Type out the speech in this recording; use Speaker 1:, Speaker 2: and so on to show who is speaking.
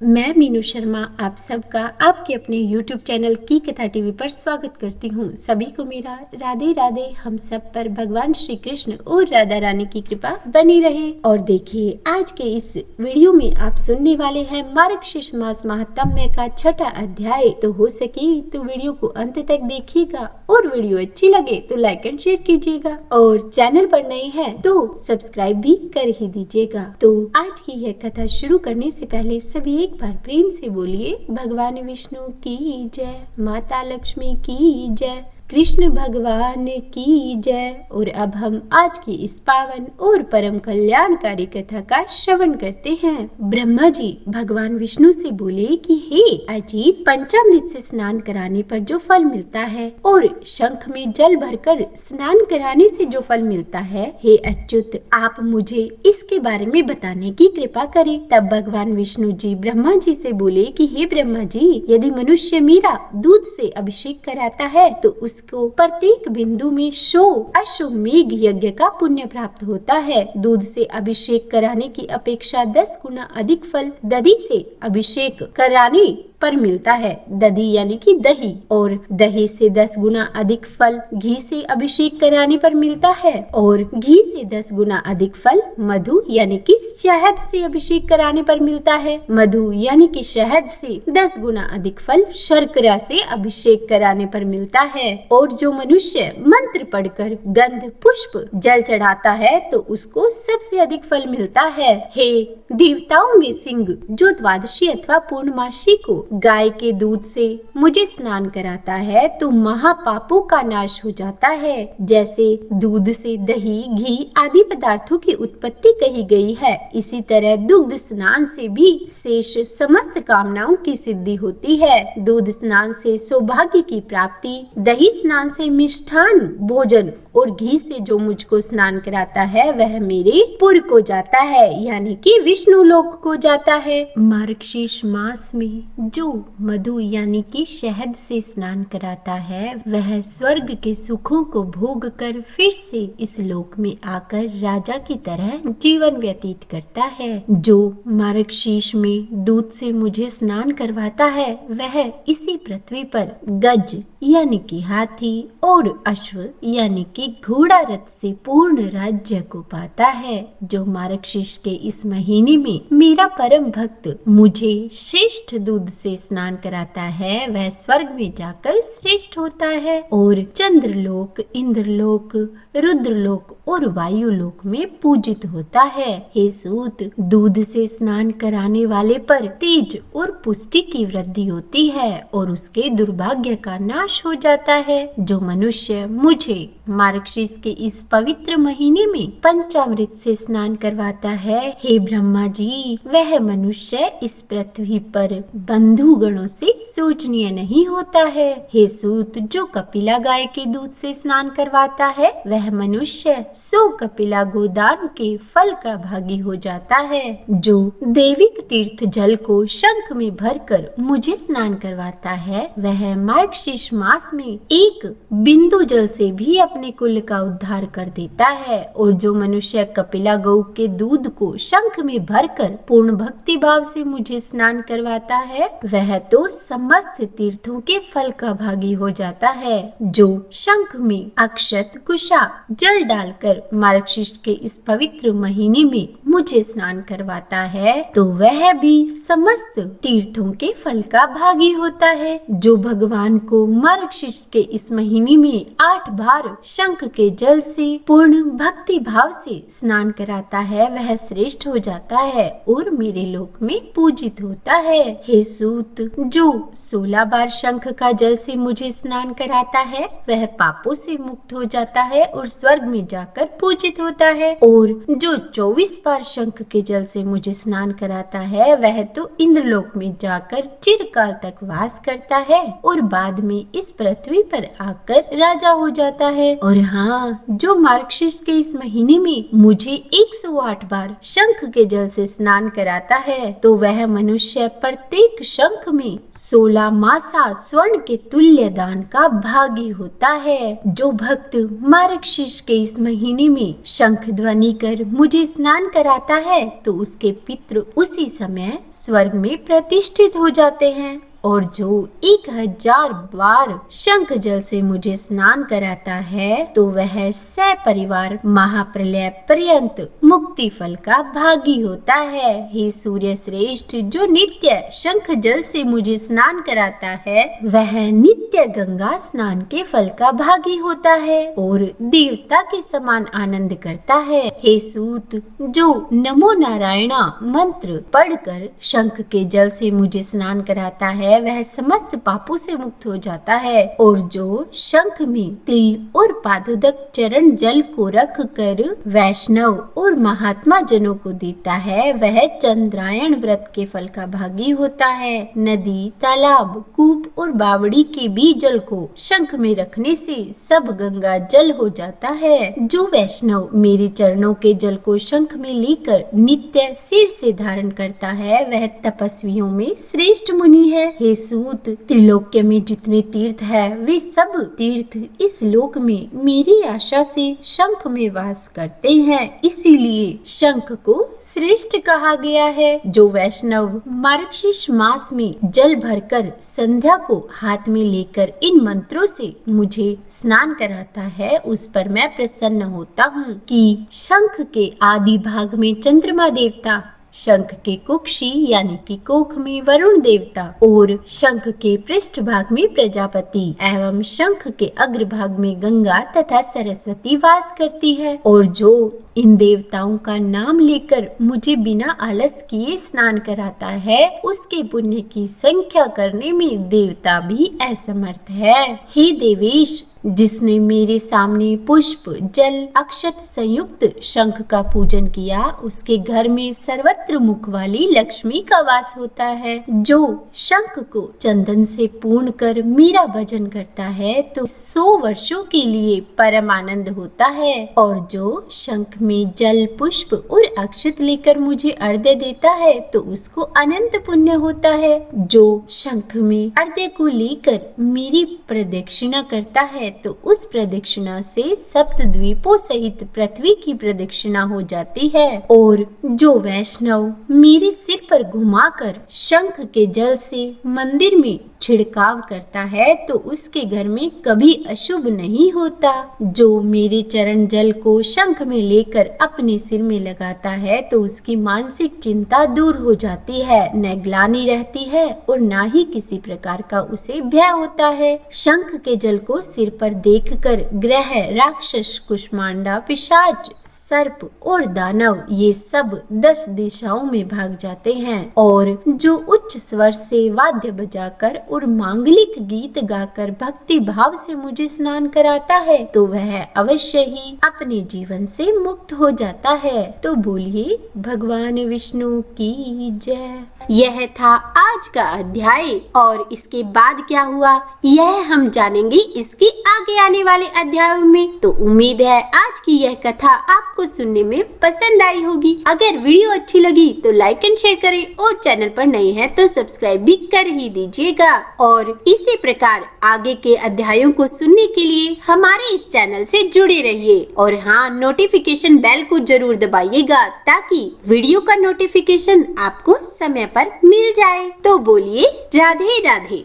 Speaker 1: मैं मीनू शर्मा आप सबका आपके अपने YouTube चैनल की कथा टीवी पर स्वागत करती हूँ। सभी को मेरा राधे राधे। हम सब पर भगवान श्री कृष्ण और राधा रानी की कृपा बनी रहे। और देखिए, आज के इस वीडियो में आप सुनने वाले हैं मार्गशीर्ष मास महात्म्य का 6वां अध्याय। तो हो सके तो वीडियो को अंत तक देखिएगा और वीडियो अच्छी लगे तो लाइक एंड शेयर कीजिएगा और चैनल पर नए हैं तो सब्सक्राइब भी कर ही दीजिएगा। तो आज की यह कथा शुरू करने से पहले सभी एक बार प्रेम से बोलिए भगवान विष्णु की जय, माता लक्ष्मी की जय, कृष्ण भगवान की जय। और अब हम आज की इस पावन और परम कल्याणकारी कथा का श्रवण करते हैं। ब्रह्मा जी भगवान विष्णु से बोले कि हे अजीत, पंचामृत से स्नान कराने पर जो फल मिलता है और शंख में जल भरकर स्नान कराने से जो फल मिलता है, हे अच्युत, आप मुझे इसके बारे में बताने की कृपा करें। तब भगवान विष्णु जी ब्रह्मा जी से बोले कि हे ब्रह्मा जी, यदि मनुष्य मेरा दूध से अभिषेक कराता है तो उसको प्रत्येक बिंदु में 100 अश्वमेघ यज्ञ का पुण्य प्राप्त होता है। दूध से अभिषेक कराने की अपेक्षा 10 गुना अधिक फल दधी से अभिषेक कराने पर मिलता है। दधी यानी कि दही, और दही से 10 गुना अधिक फल घी से अभिषेक कराने पर मिलता है, और घी से 10 गुना अधिक फल मधु यानी कि शहद से अभिषेक कराने पर मिलता है। मधु यानी कि शहद से 10 गुना अधिक फल शर्करा से अभिषेक कराने पर मिलता है। और जो मनुष्य मंत्र पढ़कर गंध पुष्प जल चढ़ाता है तो उसको सबसे अधिक फल मिलता है। हे देवताओं में सिंह, जो द्वादशी अथवा पूर्णमासी को गाय के दूध से मुझे स्नान कराता है तो महापापों का नाश हो जाता है। जैसे दूध से दही, घी आदि पदार्थों की उत्पत्ति कही गई है, इसी तरह दुग्ध स्नान से भी शेष समस्त कामनाओं की सिद्धि होती है। दूध स्नान से सौभाग्य की प्राप्ति, दही स्नान से मिष्ठान भोजन और घी से जो मुझको स्नान कराता है वह मेरे पुर को जाता है, यानी कि विष्णु लोक को जाता है। मार्गशीर्ष मास में जो मधु यानी कि शहद से स्नान कराता है वह स्वर्ग के सुखों को भोग कर फिर से इस लोक में आकर राजा की तरह जीवन व्यतीत करता है। जो मार्गशीर्ष में दूध से मुझे स्नान करवाता है वह इसी पृथ्वी पर गज यानी कि हाथी और अश्व यानी कि घोड़ा रथ से पूर्ण राज्य को पाता है। जो मार्गशीर्ष के इस महीने में मेरा परम भक्त मुझे श्रेष्ठ दूध से स्नान कराता है वह स्वर्ग में जाकर श्रेष्ठ होता है और चंद्रलोक, इंद्रलोक, रुद्रलोक और वायुलोक में पूजित होता है। हे सूत, दूध से स्नान कराने वाले पर तेज और पुष्टि की वृद्धि होती है और उसके दुर्भाग्य का नाश हो जाता है। जो मनुष्य मुझे मार्गशीर्ष के इस पवित्र महीने में पंचामृत से स्नान करवाता है, हे ब्रह्मा जी, वह मनुष्य इस पृथ्वी पर बंधु गणों से शोचनीय नहीं होता है। हे सूत, जो कपिला गाय के दूध से स्नान करवाता है वह मनुष्य 100 कपिला गोदान के फल का भागी हो जाता है। जो देविक तीर्थ जल को शंख में भरकर मुझे स्नान करवाता है वह मार्गशीर्ष मास में एक बिंदु जल से भी अपने कुल का उद्धार कर देता है। और जो मनुष्य कपिला गौ के दूध को शंख में भरकर पूर्ण भक्ति भाव से मुझे स्नान करवाता है वह तो समस्त तीर्थों के फल का भागी हो जाता है। जो शंख में अक्षत कुशा जल डालकर मार्गशीर्ष के इस पवित्र महीने में मुझे स्नान करवाता है तो वह भी समस्त तीर्थों के फल का भागी होता है। जो भगवान को मार्गशीर्ष के इस महीने में 8 बार शंख के जल से पूर्ण भक्ति भाव से स्नान कराता है वह श्रेष्ठ हो जाता है और मेरे लोक में पूजित होता है। हे सूत, जो 16 बार शंख का जल से मुझे स्नान कराता है वह पापों से मुक्त हो जाता है और स्वर्ग में जाकर पूजित होता है। और जो 24 बार शंख के जल से मुझे स्नान कराता है वह तो इंद्रलोक में जाकर चिरकाल तक वास करता है और बाद में इस पृथ्वी पर आकर राजा हो जाता है। और हाँ, जो मार्गशीर्ष के इस महीने में मुझे 108 बार शंख के जल से स्नान कराता है तो वह मनुष्य प्रत्येक शंख में 16 मासा स्वर्ण के तुल्य दान का भागी होता है। जो भक्त मार्गशीर्ष के इस महीने में शंख ध्वनि कर मुझे स्नान कराता है तो उसके पितृ उसी समय स्वर्ग में प्रतिष्ठित हो जाते हैं, और जो 1000 बार शंख जल से मुझे स्नान कराता है तो वह सपरिवार महाप्रलय पर्यंत मुक्ति फल का भागी होता है। हे सूर्य श्रेष्ठ, जो नित्य शंख जल से मुझे स्नान कराता है वह नित्य गंगा स्नान के फल का भागी होता है और देवता के समान आनंद करता है। हे सूत, जो नमो नारायणा मंत्र पढ़कर शंख के जल से मुझे स्नान कराता है वह समस्त पापों से मुक्त हो जाता है, और जो शंख में तिल और पादोदक चरण जल को रख कर वैष्णव और महात्मा जनों को देता है वह चंद्रायण व्रत के फल का भागी होता है। नदी, तालाब, कूप और बावड़ी के भी जल को शंख में रखने से सब गंगा जल हो जाता है। जो वैष्णव मेरे चरणों के जल को शंख में लेकर नित्य सिर से धारण करता है वह तपस्वियों में श्रेष्ठ मुनि है। हे सूत, त्रिलोक्य में जितने तीर्थ है वे सब तीर्थ इस लोक में मेरी आशा से शंख में वास करते हैं, इसीलिए शंख को श्रेष्ठ कहा गया है। जो वैष्णव मार्गशीर्ष मास में जल भरकर संध्या को हाथ में लेकर इन मंत्रों से मुझे स्नान कराता है उस पर मैं प्रसन्न होता हूँ कि शंख के आदि भाग में चंद्रमा देवता, शंख के कुक्षी यानी कि कोख में वरुण देवता और शंख के पृष्ठ भाग में प्रजापति एवं शंख के अग्रभाग में गंगा तथा सरस्वती वास करती है, और जो इन देवताओं का नाम लेकर मुझे बिना आलस किए स्नान कराता है उसके पुण्य की संख्या करने में देवता भी असमर्थ है। हे देवेश, जिसने मेरे सामने पुष्प, जल, अक्षत संयुक्त शंख का पूजन किया उसके घर में सर्वत्र मुख वाली लक्ष्मी का वास होता है। जो शंख को चंदन से पूर्ण कर मेरा भजन करता है तो 100 वर्षों के लिए परम आनंद होता है, और जो शंख में जल, पुष्प और अक्षत लेकर मुझे अर्घ्य देता है तो उसको अनंत पुण्य होता है। जो शंख में अर्घ्य को लेकर मेरी प्रदक्षिणा करता है तो उस प्रदक्षिणा से सप्त द्वीपों सहित पृथ्वी की प्रदक्षिणा हो जाती है, और जो वैष्णव मेरे सिर पर घुमाकर शंख के जल से मंदिर में छिड़काव करता है तो उसके घर में कभी अशुभ नहीं होता। जो मेरे चरण जल को शंख में लेकर अपने सिर में लगाता है तो उसकी मानसिक चिंता दूर हो जाती है, न ग्लानि रहती है और न ही किसी प्रकार का उसे भय होता है। शंख के जल को सिर पर देखकर ग्रह, राक्षस, कुष्मांडा, पिशाच, सर्प और दानव ये सब 10 दिशाओं में भाग जाते हैं, और जो उच्च स्वर से वाद्य बजाकर और मांगलिक गीत गाकर भक्ति भाव से मुझे स्नान कराता है तो वह अवश्य ही अपने जीवन से मुक्त हो जाता है। तो बोलिए भगवान विष्णु की जय। यह था आज का अध्याय, और इसके बाद क्या हुआ यह हम जानेंगे इसके आगे आने वाले अध्यायों में। तो उम्मीद है आज की यह कथा आपको सुनने में पसंद आई होगी। अगर वीडियो अच्छी लगी तो लाइक एंड शेयर करें, और चैनल पर नए हैं तो सब्सक्राइब भी कर ही दीजिएगा। और इसी प्रकार आगे के अध्यायों को सुनने के लिए हमारे इस चैनल से जुड़े रहिए, और हाँ, नोटिफिकेशन बेल को जरूर दबाइएगा ताकि वीडियो का नोटिफिकेशन आपको समय पर मिल जाए। तो बोलिए राधे राधे।